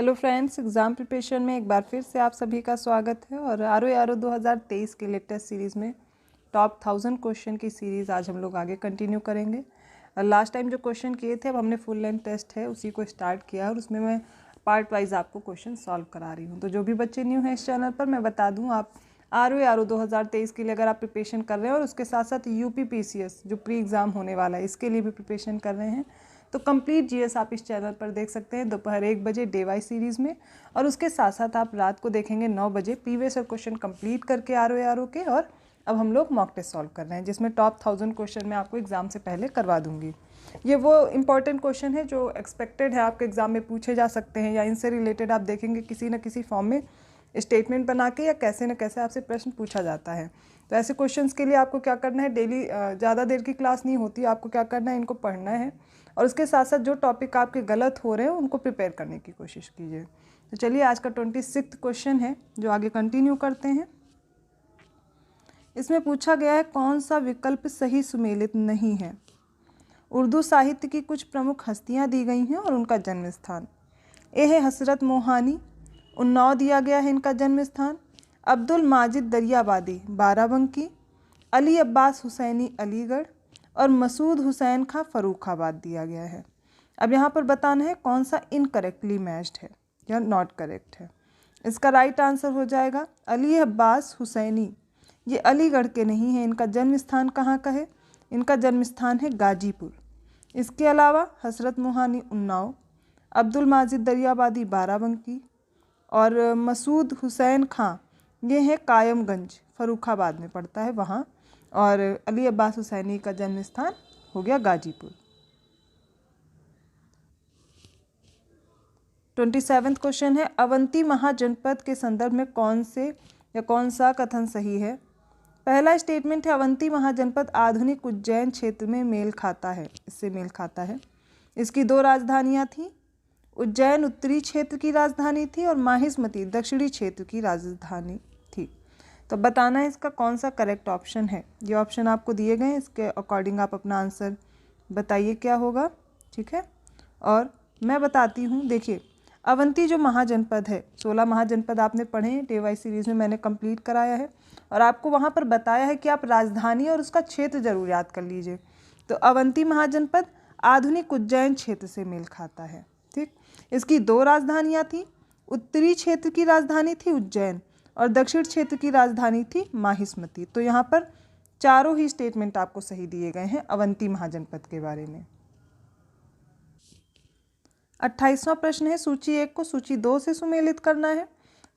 Hello friends, exam preparation में एक बार फिर से आप सभी का स्वागत है। और आर 2023 के लेटेस्ट सीरीज़ में टॉप 1000 क्वेश्चन की सीरीज़ आज हम लोग आगे कंटिन्यू करेंगे। लास्ट टाइम जो क्वेश्चन किए थे अब हमने फुल लेंथ टेस्ट है उसी को स्टार्ट किया और उसमें मैं पार्ट वाइज आपको क्वेश्चन सॉल्व करा रही हूँ। तो जो भी बच्चे न्यू हैं इस चैनल पर, मैं बता दूँ, आप आर 2023 के लिए अगर आप प्रिपरेशन कर रहे हैं और उसके साथ साथ UPPCS जो प्री एग्ज़ाम होने वाला है इसके लिए भी प्रिपरेशन कर रहे हैं तो कंप्लीट जीएस आप इस चैनल पर देख सकते हैं दोपहर 1 बजे डे वाइज सीरीज़ में। और उसके साथ साथ आप रात को देखेंगे 9 बजे प्रीवियस और क्वेश्चन कंप्लीट करके आर के। और अब हम लोग मॉक टेस्ट सॉल्व कर रहे हैं जिसमें टॉप 1000 क्वेश्चन मैं आपको एग्जाम से पहले करवा दूंगी। ये वो इंपॉर्टेंट क्वेश्चन है जो एक्सपेक्टेड है आपके एग्जाम में पूछे जा सकते हैं या इनसे रिलेटेड आप देखेंगे किसी न किसी फॉर्म में स्टेटमेंट बना के या कैसे न कैसे आपसे प्रश्न पूछा जाता है। तो ऐसे क्वेश्चंस के लिए आपको क्या करना है, डेली ज़्यादा देर की क्लास नहीं होती, आपको क्या करना है, इनको पढ़ना है और उसके साथ साथ जो टॉपिक आपके गलत हो रहे हैं उनको प्रिपेयर करने की कोशिश कीजिए। तो चलिए आज का 26वां क्वेश्चन है जो आगे कंटिन्यू करते हैं। इसमें पूछा गया है कौन सा विकल्प सही सुमेलित नहीं है। उर्दू साहित्य की कुछ प्रमुख हस्तियां दी गई हैं और उनका जन्म स्थान। ए है हसरत मोहानी, उन्नाव दिया गया है इनका जन्म स्थान। अब्दुल माजिद दरियाबादी बाराबंकी, अली अब्बास हुसैनी अलीगढ़ और मसूद हुसैन खां फर्रुखाबाद दिया गया है। अब यहाँ पर बताना है कौन सा इनकरेक्टली मैच्ड है या नॉट करेक्ट है। इसका राइट आंसर हो जाएगा अली अब्बास हुसैनी, ये अलीगढ़ के नहीं है। इनका जन्म स्थान कहाँ का है? इनका जन्म स्थान है गाजीपुर। इसके अलावा हसरत मोहानी उन्नाव, अब्दुल माजिद दरियाबादी बाराबंकी और मसूद हुसैन खां ये है कायमगंज फर्रुखाबाद में पड़ता है वहाँ। और अली अब्बास हुसैनी का जन्म स्थान हो गया गाजीपुर। 27वां क्वेश्चन है अवंती महाजनपद के संदर्भ में कौन से या कौन सा कथन सही है। पहला स्टेटमेंट है अवंती महाजनपद आधुनिक उज्जैन क्षेत्र में मेल खाता है, इससे मेल खाता है। इसकी 2 राजधानियाँ थीं, उज्जैन उत्तरी क्षेत्र की राजधानी थी और माहिष्मती दक्षिणी क्षेत्र की राजधानी थी। तो बताना है इसका कौन सा करेक्ट ऑप्शन है। ये ऑप्शन आपको दिए गए हैं, इसके अकॉर्डिंग आप अपना आंसर बताइए क्या होगा, ठीक है। और मैं बताती हूँ, देखिए अवंती जो महाजनपद है, 16 महाजनपद आपने पढ़े हैं, डे वाइज सीरीज़ में मैंने कंप्लीट कराया है और आपको वहाँ पर बताया है कि आप राजधानी और उसका क्षेत्र जरूर याद कर लीजिए। तो अवंती महाजनपद आधुनिक उज्जैन क्षेत्र से मेल खाता है, ठीक। इसकी 2 राजधानियाँ थी, उत्तरी क्षेत्र की राजधानी थी उज्जैन और दक्षिण क्षेत्र की राजधानी थी माहिष्मती। तो यहाँ पर चारों ही स्टेटमेंट आपको सही दिए गए हैं अवंती महाजनपद के बारे में। 28वां प्रश्न है सूची 1 को सूची 2 से सुमेलित करना है।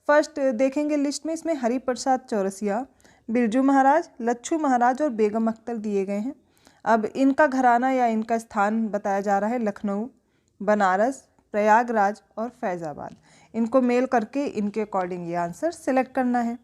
फर्स्ट देखेंगे लिस्ट में, इसमें हरिप्रसाद चौरसिया, बिरजू महाराज, लच्छू महाराज और बेगम अख्तर दिए गए हैं। अब इनका घराना या इनका स्थान बताया जा रहा है लखनऊ, बनारस, प्रयागराज और फैज़ाबाद। इनको मेल करके इनके अकॉर्डिंग ये आंसर सेलेक्ट करना है।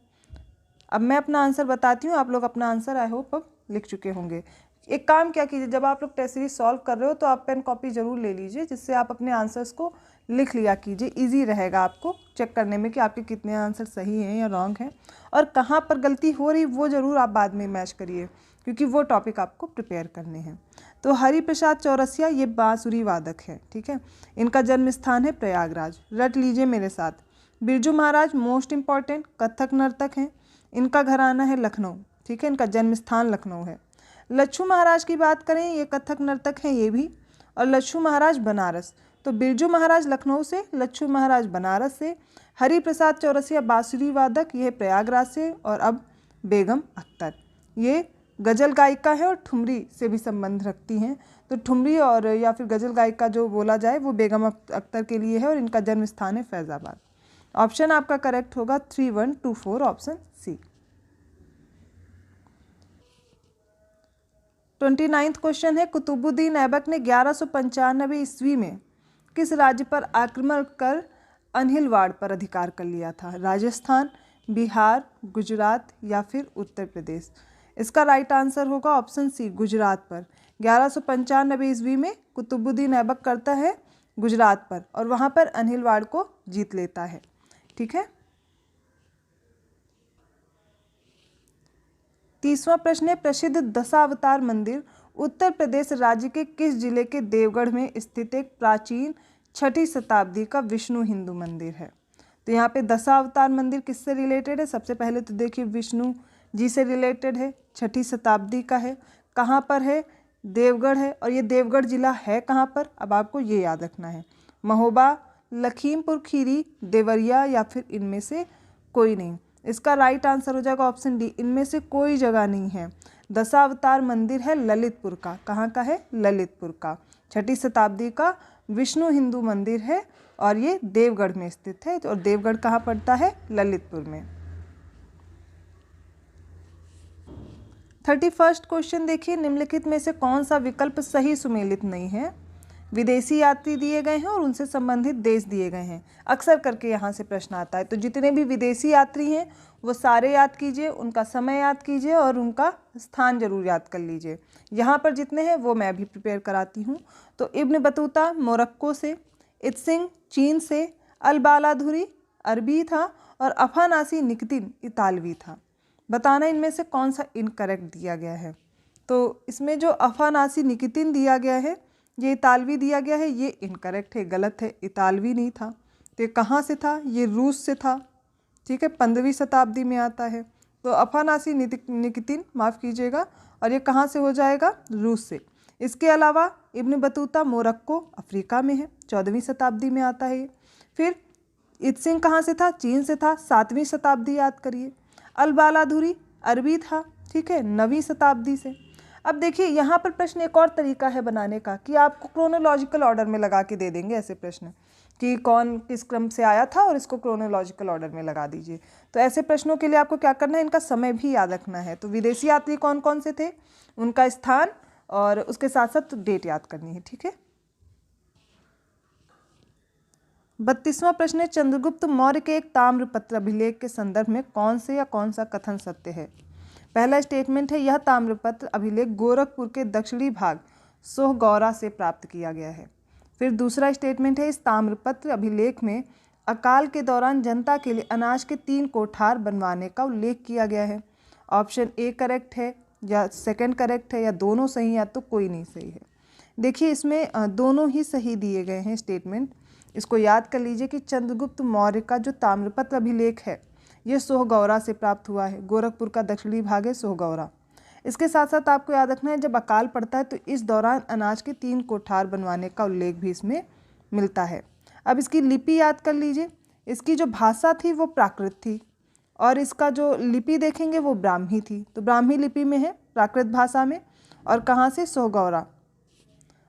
अब मैं अपना आंसर बताती हूँ, आप लोग अपना आंसर आई होप अब लिख चुके होंगे। एक काम क्या कीजिए, जब आप लोग टेस्ट सीरीज सॉल्व कर रहे हो तो आप पेन कॉपी ज़रूर ले लीजिए जिससे आप अपने आंसर्स को लिख लिया कीजिए। इजी रहेगा आपको चेक करने में कि आपके कितने आंसर सही हैं या रॉन्ग हैं और कहाँ पर गलती हो रही वो ज़रूर आप बाद में मैच करिए क्योंकि वो टॉपिक आपको प्रिपेयर करने हैं। तो हरिप्रसाद चौरसिया ये बांसुरी वादक है, ठीक है। इनका जन्म स्थान है प्रयागराज, रट लीजिए मेरे साथ। बिरजू महाराज मोस्ट इम्पॉर्टेंट कथक नर्तक हैं, इनका घराना है लखनऊ, ठीक है, इनका जन्म स्थान लखनऊ है। लच्छू महाराज की बात करें, ये कथक नर्तक हैं ये भी, और लच्छू महाराज बनारस। तो बिरजू महाराज लखनऊ से, लच्छू महाराज बनारस से, हरिप्रसाद चौरसिया बांसुरी वादक ये प्रयागराज से और अब बेगम अख्तर ये गज़ल गायिका है और ठुमरी से भी संबंध रखती हैं। तो ठुमरी और या फिर गज़ल गायिका जो बोला जाए वो बेगम अख्तर के लिए है और इनका जन्म स्थान है फैज़ाबाद। ऑप्शन आपका करेक्ट होगा 3124 ऑप्शन सी। 29वां क्वेश्चन है कुतुबुद्दीन ऐबक ने 1195 ईस्वी में किस राज्य पर आक्रमण कर अनहिलवाड़ पर अधिकार कर लिया था। राजस्थान, बिहार, गुजरात या फिर उत्तर प्रदेश। इसका राइट आंसर होगा ऑप्शन सी गुजरात पर। 1195 ईस्वी में कुतुबुद्दीन ऐबक करता है गुजरात पर और वहाँ पर अनहिलवाड़ को जीत लेता है, ठीक है। 30वां प्रश्न है प्रसिद्ध दशावतार मंदिर उत्तर प्रदेश राज्य के किस जिले के देवगढ़ में स्थित एक प्राचीन 6ठी शताब्दी का विष्णु हिंदू मंदिर है। तो यहाँ पे दशावतार मंदिर किससे रिलेटेड है? सबसे पहले तो देखिए विष्णु जी से रिलेटेड है, 6ठी शताब्दी का है, कहाँ पर है? देवगढ़ है। और ये देवगढ़ जिला है कहाँ पर? अब आपको ये याद रखना है, महोबा, लखीमपुर खीरी, देवरिया या फिर इनमें से कोई नहीं। इसका राइट आंसर हो जाएगा ऑप्शन डी, इनमें से कोई जगह नहीं है। दशावतार मंदिर है ललितपुर का। कहाँ का है? ललितपुर का। 6ठी शताब्दी का विष्णु हिंदू मंदिर है और ये देवगढ़ में स्थित है। और देवगढ़ कहाँ पड़ता है? ललितपुर में। 31st क्वेश्चन देखिए, निम्नलिखित में से कौन सा विकल्प सही सुमेलित नहीं है? विदेशी यात्री दिए गए हैं और उनसे संबंधित देश दिए गए हैं। अक्सर करके यहाँ से प्रश्न आता है, तो जितने भी विदेशी यात्री हैं वो सारे याद कीजिए, उनका समय याद कीजिए और उनका स्थान जरूर याद कर लीजिए। यहाँ पर जितने हैं वो मैं अभी प्रिपेयर कराती हूँ। तो इब्न बतूता मोरक्को से, इत्सिंग चीन से, अल बालाधुरी अरबी था और अफानासी निकितिन इतालवी था। बताना इनमें से कौन सा इनकरेक्ट दिया गया है। तो इसमें जो अफानासी निकितिन दिया गया है, ये इतालवी दिया गया है, ये इनकरेक्ट है, गलत है, इतालवी नहीं था। तो ये कहाँ से था? ये रूस से था। ठीक है, 15वीं शताब्दी में आता है। तो अफानासी निकितिन, माफ़ कीजिएगा, और ये कहाँ से हो जाएगा? रूस से। इसके अलावा इब्न बतूता मोरक्को अफ्रीका में है, 14वीं शताब्दी में आता है ये। फिर इत्सिंग कहाँ से था? चीन से था, 7वीं शताब्दी याद करिए। अल बालाधुरी अरबी था, ठीक है, 9वीं शताब्दी से। अब देखिए यहाँ पर प्रश्न एक और तरीका है बनाने का कि आपको क्रोनोलॉजिकल ऑर्डर में लगा के दे देंगे ऐसे प्रश्न कि कौन किस क्रम से आया था और इसको क्रोनोलॉजिकल ऑर्डर में लगा दीजिए। तो ऐसे प्रश्नों के लिए आपको क्या करना है? इनका समय भी याद रखना है। तो विदेशी यात्री कौन कौन से थे, उनका स्थान और उसके साथ साथ डेट याद करनी है। ठीक है, 32वां प्रश्न है, चंद्रगुप्त मौर्य के एक ताम्रपत्र अभिलेख के संदर्भ में कौन से या कौन सा कथन सत्य है? पहला स्टेटमेंट है, यह ताम्रपत्र अभिलेख गोरखपुर के दक्षिणी भाग सोहगौरा से प्राप्त किया गया है। फिर दूसरा स्टेटमेंट है, इस ताम्रपत्र अभिलेख में अकाल के दौरान जनता के लिए अनाज के 3 कोठार बनवाने का उल्लेख किया गया है। ऑप्शन ए करेक्ट है या सेकंड करेक्ट है या दोनों सही या तो कोई नहीं सही है। देखिए इसमें दोनों ही सही दिए गए हैं स्टेटमेंट। इसको याद कर लीजिए कि चंद्रगुप्त मौर्य का जो ताम्रपत्र अभिलेख है ये सोहगौरा से प्राप्त हुआ है। गोरखपुर का दक्षिणी भाग है सोहगौरा। इसके साथ साथ आपको याद रखना है, जब अकाल पड़ता है तो इस दौरान अनाज के 3 कोठार बनवाने का उल्लेख भी इसमें मिलता है। अब इसकी लिपि याद कर लीजिए। इसकी जो भाषा थी वो प्राकृत थी और इसका जो लिपि देखेंगे वो ब्राह्मी थी। तो ब्राह्मी लिपि में है, प्राकृत भाषा में, और कहाँ से? सोहगौरा।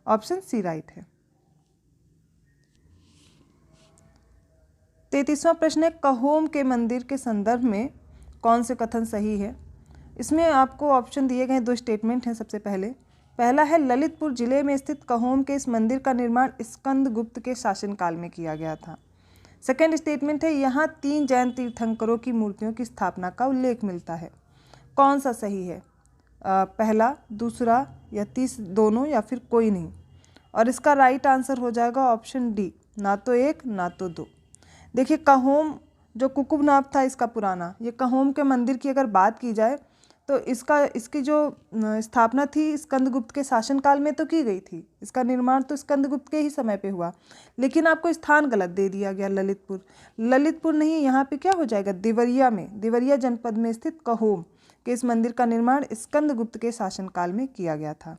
ऑप्शन सी राइट है। 33वां प्रश्न है, कहोम के मंदिर के संदर्भ में कौन से कथन सही है? इसमें आपको ऑप्शन दिए गए 2 स्टेटमेंट हैं। सबसे पहला है, ललितपुर जिले में स्थित कहोम के इस मंदिर का निर्माण स्कंदगुप्त के शासनकाल में किया गया था। सेकंड स्टेटमेंट है, यहाँ 3 जैन तीर्थंकरों की मूर्तियों की स्थापना का उल्लेख मिलता है। कौन सा सही है? पहला, दूसरा या दोनों या फिर कोई नहीं? और इसका राइट आंसर हो जाएगा ऑप्शन डी, ना तो 1 ना तो 2। देखिए कहोम जो कुकुबनाथ था इसका पुराना, ये कहोम के मंदिर की अगर बात की जाए तो इसकी जो स्थापना थी स्कंदगुप्त के शासनकाल में तो की गई थी। इसका निर्माण तो स्कंदगुप्त के ही समय पे हुआ, लेकिन आपको स्थान गलत दे दिया गया। ललितपुर नहीं, यहाँ पे क्या हो जाएगा? देवरिया में, देवरिया जनपद में स्थित कहोम के इस मंदिर का निर्माण स्कंदगुप्त के शासनकाल में किया गया था।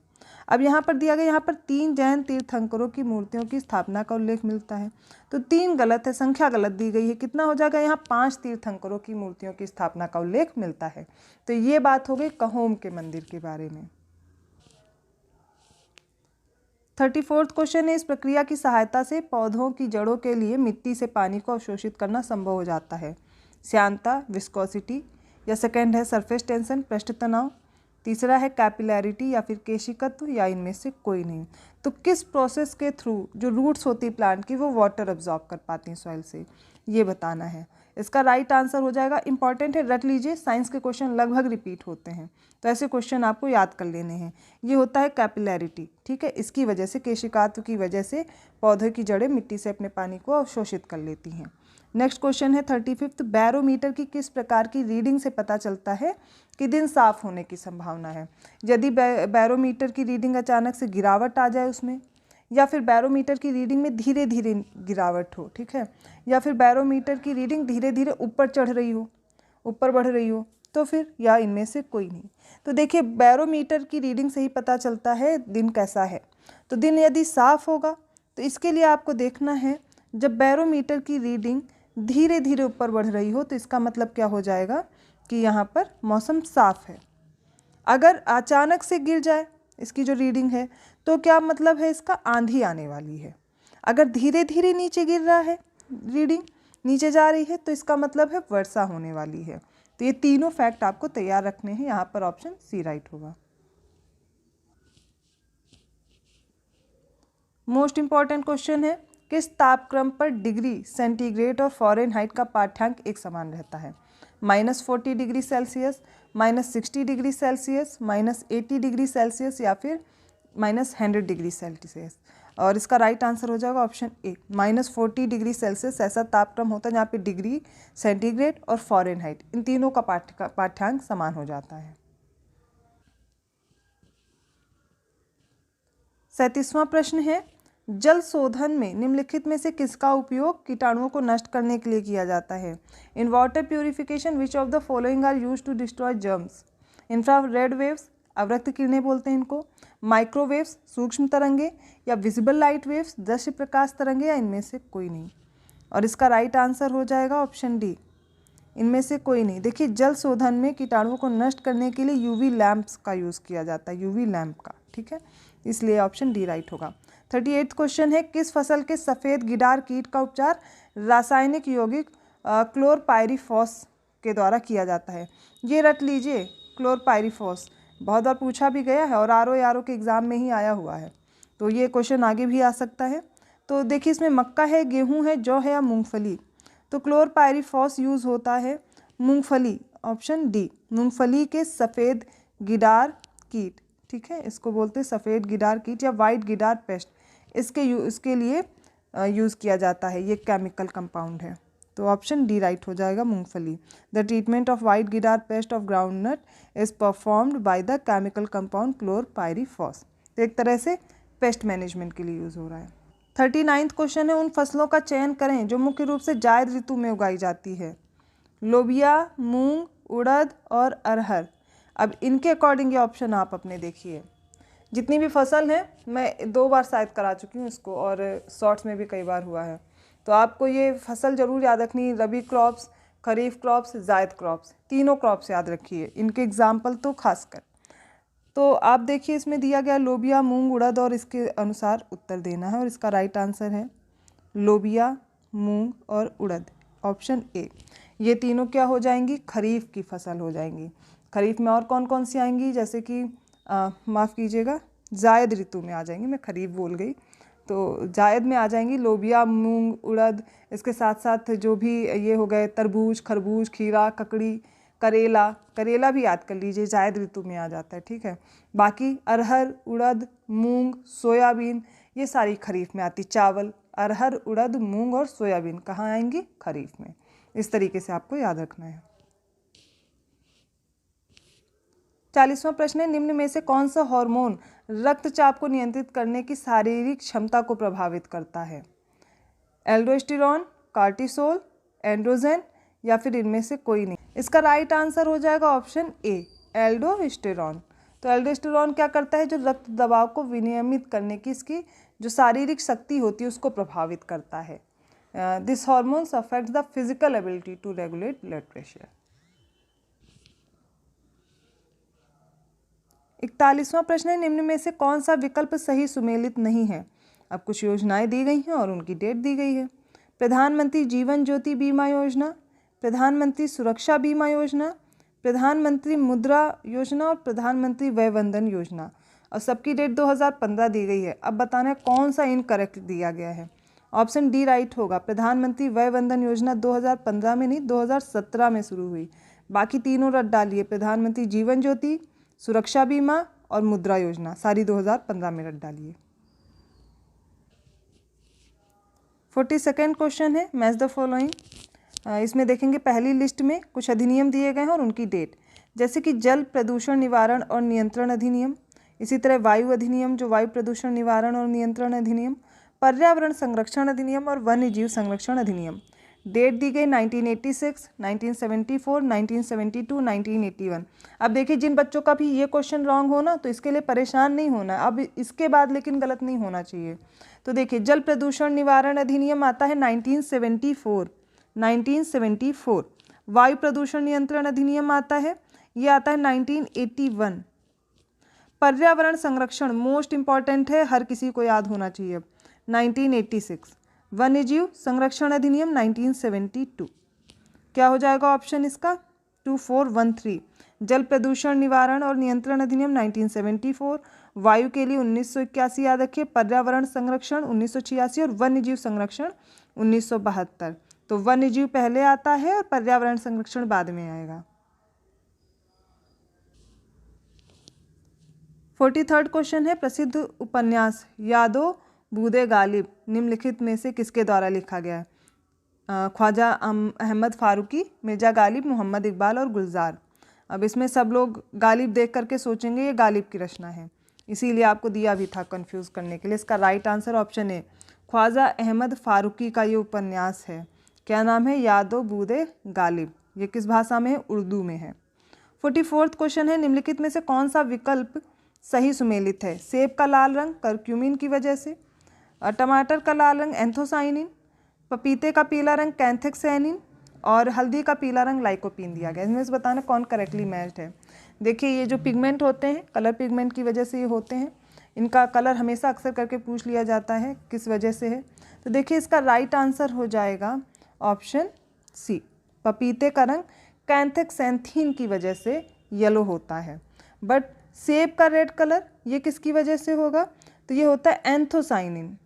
अब यहाँ पर दिया गया, यहाँ पर 3 जैन तीर्थंकरों की मूर्तियों की स्थापना का उल्लेख मिलता है, तो 3 गलत है, संख्या गलत दी गई है। कितना हो जाएगा? यहाँ 5 तीर्थंकरों की मूर्तियों की स्थापना का उल्लेख मिलता है। तो ये बात हो गई कहोम के मंदिर के बारे में। 34वां क्वेश्चन है, इस प्रक्रिया की सहायता से पौधों की जड़ों के लिए मिट्टी से पानी को अवशोषित करना संभव हो जाता है। श्यानता, विस्कोसिटी, या सेकेंड है सरफेस टेंशन, पृष्ठ तनाव, तीसरा है कैपिलैरिटी या फिर केशिकत्व, या इनमें से कोई नहीं। तो किस प्रोसेस के थ्रू जो रूट्स होती है प्लांट की वो वाटर अब्जॉर्ब कर पाती हैं सॉइल से, ये बताना है। इसका राइट आंसर हो जाएगा, इंपॉर्टेंट है, रट लीजिए, साइंस के क्वेश्चन लगभग रिपीट होते हैं तो ऐसे क्वेश्चन आपको याद कर लेने हैं। ये होता है कैपिलैरिटी, ठीक है, इसकी वजह से, केशिकात्व की वजह से पौधे की जड़ें मिट्टी से अपने पानी को अवशोषित कर लेती हैं। नेक्स्ट क्वेश्चन है 35वां, बैरोमीटर की किस प्रकार की रीडिंग से पता चलता है कि दिन साफ होने की संभावना है? यदि बैरोमीटर की रीडिंग अचानक से गिरावट आ जाए उसमें, या फिर बैरोमीटर की रीडिंग में धीरे धीरे गिरावट हो, ठीक है, या फिर बैरोमीटर की रीडिंग धीरे धीरे ऊपर चढ़ रही हो, ऊपर बढ़ रही हो, तो फिर या इनमें से कोई नहीं। तो देखिए बैरोमीटर की रीडिंग से ही पता चलता है दिन कैसा है। तो दिन यदि साफ होगा तो इसके लिए आपको देखना है जब बैरोमीटर की रीडिंग धीरे धीरे ऊपर बढ़ रही हो तो इसका मतलब क्या हो जाएगा कि यहाँ पर मौसम साफ है। अगर अचानक से गिर जाए इसकी जो रीडिंग है तो क्या मतलब है, इसका आंधी आने वाली है। अगर धीरे धीरे नीचे गिर रहा है, रीडिंग नीचे जा रही है, तो इसका मतलब है वर्षा होने वाली है। तो ये तीनों फैक्ट आपको तैयार रखने हैं। यहाँ पर ऑप्शन सी राइट होगा। मोस्ट इंपॉर्टेंट क्वेश्चन है, किस तापक्रम पर डिग्री सेंटीग्रेड और फ़ारेनहाइट का पाठ्यांक एक समान रहता है? -40 degree Celsius, -60 degree Celsius, -80 degree Celsius या फिर -100 डिग्री सेल्सियस। और इसका राइट आंसर हो जाएगा ऑप्शन ए, -40 डिग्री सेल्सियस ऐसा तापक्रम होता है जहाँ पे डिग्री सेंटीग्रेड और फ़ारेनहाइट इन तीनों का पाठ्यांक समान हो जाता है। 37वां प्रश्न है, जल शोधन में निम्नलिखित में से किसका उपयोग कीटाणुओं को नष्ट करने के लिए किया जाता है? In water purification which of the following are used to destroy germs? Infrared waves, अवरक्त किरणें बोलते हैं इनको, माइक्रोवेव्स, सूक्ष्म तरंगे, या विजिबल लाइट वेव्स, दृश्य प्रकाश तरंगे, या इनमें से कोई नहीं। और इसका राइट आंसर हो जाएगा ऑप्शन डी, इनमें से कोई नहीं। देखिए जल शोधन में कीटाणुओं को नष्ट करने के लिए यूवी लैंप्स का यूज़ किया जाता है, यूवी लैंप का, ठीक है, इसलिए ऑप्शन डी राइट होगा। 38वां क्वेश्चन है, किस फसल के सफ़ेद गिडार कीट का उपचार रासायनिक यौगिक क्लोरपाइरीफॉस के द्वारा किया जाता है? ये रट लीजिए, क्लोरपाइरीफॉस बहुत बार पूछा भी गया है और आरओ के एग्ज़ाम में ही आया हुआ है, तो ये क्वेश्चन आगे भी आ सकता है। तो देखिए इसमें मक्का है, गेहूँ है, जौ है या मूँगफली। तो क्लोरपाइरीफॉस यूज़ होता है मूँगफली, ऑप्शन डी, मूँगफली के सफ़ेद गिडार कीट, ठीक है, इसको बोलते हैं सफ़ेद गिडार कीट या वाइट गिडार पेस्ट, इसके लिए यूज़ किया जाता है, ये केमिकल कंपाउंड है। तो ऑप्शन डी राइट हो जाएगा, मूंगफली। द ट्रीटमेंट ऑफ वाइट गिडार pest of groundnut is performed by the chemical compound chlorpyrifos. तो एक तरह से पेस्ट मैनेजमेंट के लिए यूज़ हो रहा है। 39वां क्वेश्चन है, उन फसलों का चयन करें जो मुख्य रूप से जायद ऋतु में उगाई जाती है। लोबिया, मूंग, उड़द और अरहर। अब इनके अकॉर्डिंग ये ऑप्शन आप अपने देखिए। जितनी भी फसल है, मैं 2 बार शायद करा चुकी हूँ इसको और शॉर्ट्स में भी कई बार हुआ है, तो आपको ये फसल ज़रूर याद रखनी, रबी क्रॉप्स, खरीफ क्रॉप्स, जायद क्रॉप्स, तीनों क्रॉप्स याद रखिए, इनके एग्जाम्पल तो खासकर। तो आप देखिए इसमें दिया गया लोबिया, मूंग, उड़द और इसके अनुसार उत्तर देना है और इसका राइट आंसर है लोबिया, मूंग और उड़द, ऑप्शन ए। ये तीनों क्या हो जाएंगी? खरीफ की फसल हो जाएंगी। खरीफ में और कौन कौन सी आएंगी? जैसे कि माफ़ कीजिएगा, जायद ऋतु में आ जाएंगी, मैं खरीफ बोल गई, तो जायद में आ जाएंगी लोबिया, मूंग, उड़द, इसके साथ साथ जो भी ये हो गए तरबूज, खरबूज, खीरा, ककड़ी, करेला, करेला भी याद कर लीजिए, जायद ऋतु में आ जाता है, ठीक है। बाकी अरहर, उड़द, मूंग, सोयाबीन ये सारी खरीफ में आती। चावल, अरहर, उड़द, मूंग और सोयाबीन कहाँ आएंगी? खरीफ में। इस तरीके से आपको याद रखना है। 40वां प्रश्न है, निम्न में से कौन सा हार्मोन रक्तचाप को नियंत्रित करने की शारीरिक क्षमता को प्रभावित करता है? एल्डोस्टेरोन, कार्टिसोल, एंड्रोजन या फिर इनमें से कोई नहीं। इसका राइट आंसर हो जाएगा ऑप्शन ए, एल्डोस्टेरोन। तो एल्डोस्टेरोन क्या करता है? जो रक्त दबाव को विनियमित करने की इसकी जो शारीरिक शक्ति होती है उसको प्रभावित करता है। This hormones affect the physical ability to regulate blood pressure. 41वां प्रश्न है, निम्न में से कौन सा विकल्प सही सुमेलित नहीं है? अब कुछ योजनाएं दी गई हैं और उनकी डेट दी गई है। प्रधानमंत्री जीवन ज्योति बीमा योजना, प्रधानमंत्री सुरक्षा बीमा योजना, प्रधानमंत्री मुद्रा योजना और प्रधानमंत्री वय वंदन योजना, और सबकी डेट 2015 दी गई है। अब बताना है कौन सा इनकरेक्ट दिया गया है। ऑप्शन डी राइट होगा, प्रधानमंत्री वय वंदन योजना 2015 में नहीं 2017 में शुरू हुई। बाकी तीनों रद्द डालिए, प्रधानमंत्री जीवन ज्योति, सुरक्षा बीमा और मुद्रा योजना सारी 2015 में रद्द डालिए। 42वां क्वेश्चन है, मैच द फॉलोइंग। इसमें देखेंगे पहली लिस्ट में कुछ अधिनियम दिए गए हैं और उनकी डेट, जैसे कि जल प्रदूषण निवारण और नियंत्रण अधिनियम, इसी तरह वायु अधिनियम जो वायु प्रदूषण निवारण और नियंत्रण अधिनियम, पर्यावरण संरक्षण अधिनियम और वन्य जीव संरक्षण अधिनियम। डेट दी गई 1986, 1974, 1972, 1981। अब देखिए जिन बच्चों का भी ये क्वेश्चन रॉन्ग हो ना तो इसके लिए परेशान नहीं होना, अब इसके बाद लेकिन गलत नहीं होना चाहिए। तो देखिए जल प्रदूषण निवारण अधिनियम आता है 1974। वायु प्रदूषण नियंत्रण अधिनियम आता है, ये आता है 1981। पर्यावरण संरक्षण मोस्ट इंपॉर्टेंट है, हर किसी को याद होना चाहिए, 1986। वन्यजीव संरक्षण अधिनियम 1972। क्या हो जाएगा ऑप्शन इसका 2413। जल प्रदूषण निवारण और नियंत्रण अधिनियम 1974, वायु के लिए 1981 याद रखिए, पर्यावरण संरक्षण 1986 और वन्यजीव संरक्षण 1972। तो वन्यजीव पहले आता है और पर्यावरण संरक्षण बाद में आएगा। 43rd क्वेश्चन है, प्रसिद्ध उपन्यास यादो बूदे गालिब निम्नलिखित में से किसके द्वारा लिखा गया है? ख्वाजा अहमद फारूकी, मिर्जा गालिब, मोहम्मद इकबाल और गुलजार। अब इसमें सब लोग गालिब देख करके सोचेंगे ये गालिब की रचना है, इसीलिए आपको दिया भी था कंफ्यूज करने के लिए। इसका राइट आंसर ऑप्शन है ख्वाजा अहमद फारूकी का ये उपन्यास है। क्या नाम है? यादो बूदे गालिब। ये किस भाषा में है? उर्दू में है। 44th क्वेश्चन है, निम्नलिखित में से कौन सा विकल्प सही सुमेलित है? सेब का लाल रंग करक्यूमिन की वजह से, टमाटर का लाल रंग एंथोसाइनिन, पपीते का पीला रंग कैंथेक्सैनिन और हल्दी का पीला रंग लाइकोपीन दिया गया। इसमें से बताना कौन करेक्टली मैच्ड है। देखिए ये जो पिगमेंट होते हैं कलर पिगमेंट की वजह से ये होते हैं, इनका कलर हमेशा अक्सर करके पूछ लिया जाता है किस वजह से है। तो देखिए इसका राइट आंसर हो जाएगा ऑप्शन सी, पपीते का रंग कैंथेक्सैंथीन की वजह से येलो होता है। बट सेब का रेड कलर ये किसकी वजह से होगा? तो ये होता है एंथोसाइनिन।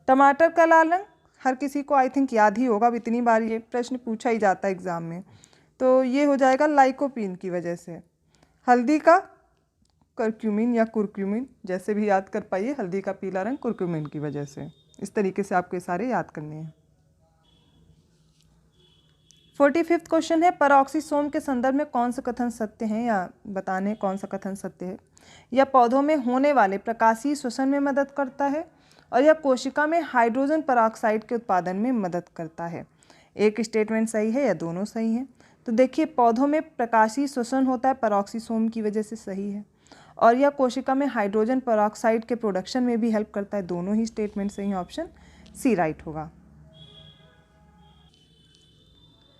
टमाटर का लाल रंग हर किसी को आई थिंक याद ही होगा, अब इतनी बार ये प्रश्न पूछा ही जाता है एग्जाम में, तो ये हो जाएगा लाइकोपीन की वजह से। हल्दी का करक्यूमिन या कुरक्यूमिन, जैसे भी याद कर पाइए, हल्दी का पीला रंग कुरक्यूमिन की वजह से। इस तरीके से आपको सारे याद करने हैं। 45th क्वेश्चन है, पैरोक्सीसोम के संदर्भ में कौन सा कथन सत्य है, या बताने कौन सा कथन सत्य है? यह पौधों में होने वाले प्रकाशीय श्वसन में मदद करता है और यह कोशिका में हाइड्रोजन पेरोक्साइड के उत्पादन में मदद करता है। एक स्टेटमेंट सही है या दोनों सही हैं? तो देखिए पौधों में प्रकाशीय श्वसन होता है पैरोक्सीसोम की वजह से, सही है, और यह कोशिका में हाइड्रोजन पेरोक्साइड के प्रोडक्शन में भी हेल्प करता है। दोनों ही स्टेटमेंट सही हैं, ऑप्शन सी राइट होगा।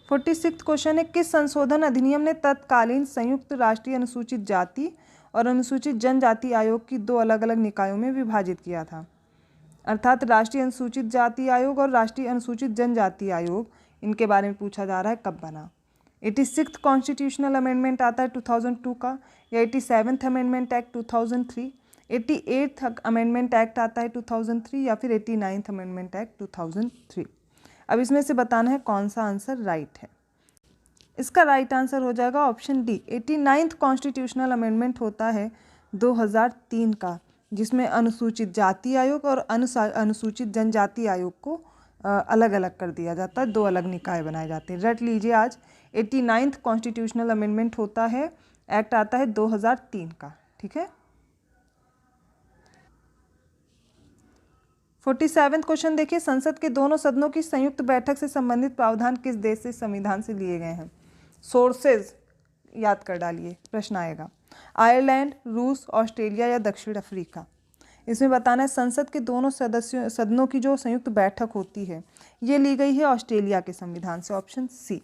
46th क्वेश्चन है, किस संशोधन अधिनियम ने तत्कालीन संयुक्त राष्ट्रीय अनुसूचित जाति और अनुसूचित जनजाति आयोग की दो अलग अलग निकायों में विभाजित किया था? अर्थात राष्ट्रीय अनुसूचित जाति आयोग और राष्ट्रीय अनुसूचित जनजाति आयोग, इनके बारे में पूछा जा रहा है कब बना। 86th कॉन्स्टिट्यूशनल अमेंडमेंट आता है 2002 का, या 87th amendment act 2003, 88th amendment act आता है 2003, या फिर 89th अमेंडमेंट एक्ट 2003। अब इसमें से बताना है कौन सा आंसर राइट है। इसका राइट आंसर हो जाएगा option D, 89th constitutional amendment होता है 2003 का, जिसमें अनुसूचित जाति आयोग और अनुसूचित जनजाति आयोग को अलग अलग कर दिया जाता है, दो अलग निकाय बनाए जाते हैं। रट लीजिए आज, 89th कॉन्स्टिट्यूशनल अमेंडमेंट होता है, एक्ट आता है 2003 का, ठीक है। 47th क्वेश्चन देखिए, संसद के दोनों सदनों की संयुक्त बैठक से संबंधित प्रावधान किस देश से संविधान से लिए गए हैं? सोर्सेज याद कर डालिए, प्रश्न आएगा। आयरलैंड, रूस, ऑस्ट्रेलिया या दक्षिण अफ्रीका। इसमें बताना है संसद के दोनों सदनों की जो संयुक्त बैठक होती है ये ली गई है ऑस्ट्रेलिया के संविधान से, ऑप्शन सी।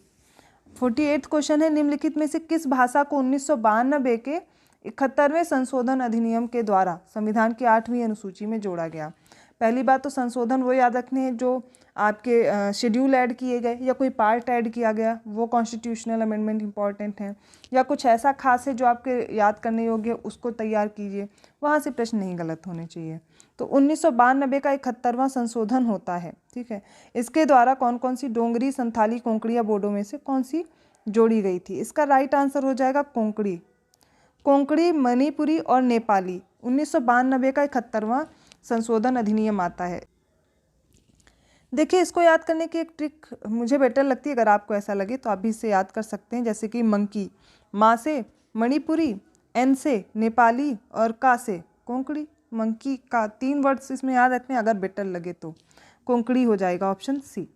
48th क्वेश्चन है, निम्नलिखित में से किस भाषा को 1992 के 71वें संशोधन अधिनियम के द्वारा संविधान की 8वीं अनुसूची में जोड़ा गया? पहली बात तो संशोधन वो याद रखने हैं जो आपके शेड्यूल ऐड किए गए या कोई पार्ट ऐड किया गया, वो कॉन्स्टिट्यूशनल अमेंडमेंट इंपॉर्टेंट है, या कुछ ऐसा खास है जो आपके याद करने योग्य है, उसको तैयार कीजिए, वहाँ से प्रश्न नहीं गलत होने चाहिए। तो 1992 का 71वां संशोधन होता है, ठीक है। इसके द्वारा कौन कौन सी डोंगरी, संथाली, कोंकणी या बोडो में से कौन सी जोड़ी गई थी? इसका राइट आंसर हो जाएगा कोंकणी। कोंकणी, मणिपुरी और नेपाली 1992 का 71वां संशोधन अधिनियम आता है। देखिए इसको याद करने की एक ट्रिक मुझे बेटर लगती है, अगर आपको ऐसा लगे तो आप भी इसे याद कर सकते हैं, जैसे कि मंकी, माँ से मणिपुरी, एन से नेपाली और का से कोंकणी। मंकी का 3 वर्ड्स इसमें याद रखने, अगर बेटर लगे तो कोंकणी हो जाएगा ऑप्शन सी।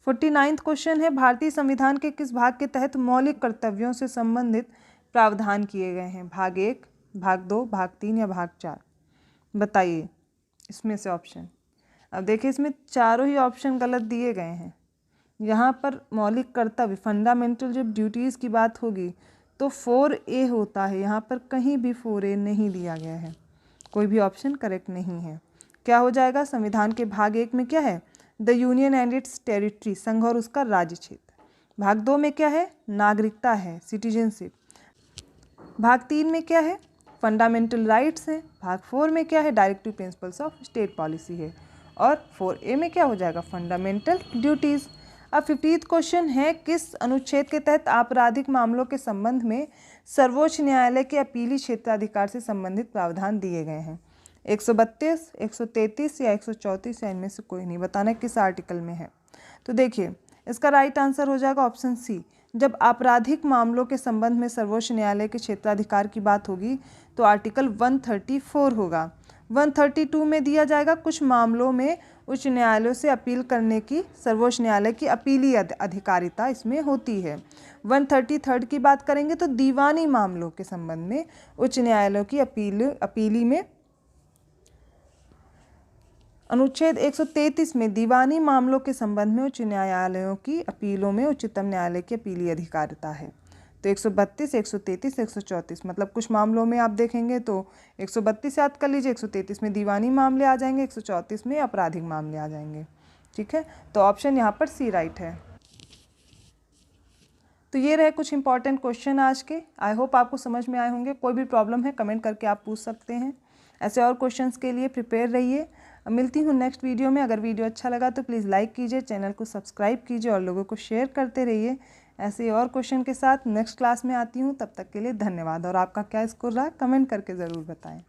49वां क्वेश्चन है, भारतीय संविधान के किस भाग के तहत मौलिक कर्तव्यों से संबंधित प्रावधान किए गए हैं? भाग 1, भाग 2, भाग 3 या भाग 4? बताइए इसमें से ऑप्शन। अब देखिए इसमें चारों ही ऑप्शन गलत दिए गए हैं। यहाँ पर मौलिक कर्तव्य फंडामेंटल जब ड्यूटीज़ की बात होगी तो 4A होता है, यहाँ पर कहीं भी 4A नहीं दिया गया है, कोई भी ऑप्शन करेक्ट नहीं है। क्या हो जाएगा? संविधान के भाग 1 में क्या है? The union and it's territory, संघ और उसका राज्य क्षेत्र। भाग 2 में क्या है? नागरिकता है, सिटीजनशिप। भाग 3 में क्या है? फंडामेंटल राइट्स है। भाग 4 में क्या है? Directive principles of state policy है। और 4A में क्या हो जाएगा? Fundamental duties. अब 50वां क्वेश्चन है, किस अनुच्छेद के तहत आपराधिक मामलों के संबंध में सर्वोच्च न्यायालय के अपीली क्षेत्राधिकार से संबंधित प्रावधान दिए गए हैं? 132, 133 या 134 या इनमें से कोई नहीं। बताना है किस आर्टिकल में है। तो देखिए इसका राइट आंसर हो जाएगा ऑप्शन सी। जब आपराधिक मामलों के संबंध में सर्वोच्च न्यायालय के क्षेत्राधिकार की बात होगी तो आर्टिकल 134 होगा। 132 में दिया जाएगा कुछ मामलों में उच्च न्यायालयों से अपील करने की सर्वोच्च न्यायालय की अपीली अधिकारिता इसमें होती है। 133 की बात करेंगे तो दीवानी मामलों के संबंध में उच्च न्यायालयों की अपीली में अनुच्छेद 133 में दीवानी मामलों के संबंध में उच्च न्यायालयों की अपीलों में उच्चतम न्यायालय की अपीली अधिकारिता है। तो 132, 133, 134 मतलब कुछ मामलों में आप देखेंगे तो 132 याद कर लीजिए, 133 में दीवानी मामले आ जाएंगे, 134 में आपराधिक मामले आ जाएंगे। ठीक है, तो ऑप्शन यहाँ पर सी राइट है। तो ये रहे कुछ इंपॉर्टेंट क्वेश्चन आज के। आई होप आपको समझ में आए होंगे। कोई भी प्रॉब्लम है कमेंट करके आप पूछ सकते हैं। ऐसे और क्वेश्चंस के लिए प्रिपेयर रहिए। मिलती हूँ नेक्स्ट वीडियो में। अगर वीडियो अच्छा लगा तो प्लीज़ लाइक कीजिए, चैनल को सब्सक्राइब कीजिए और लोगों को शेयर करते रहिए। ऐसे और क्वेश्चन के साथ नेक्स्ट क्लास में आती हूँ। तब तक के लिए धन्यवाद। और आपका क्या स्कोर रहा कमेंट करके ज़रूर बताएं।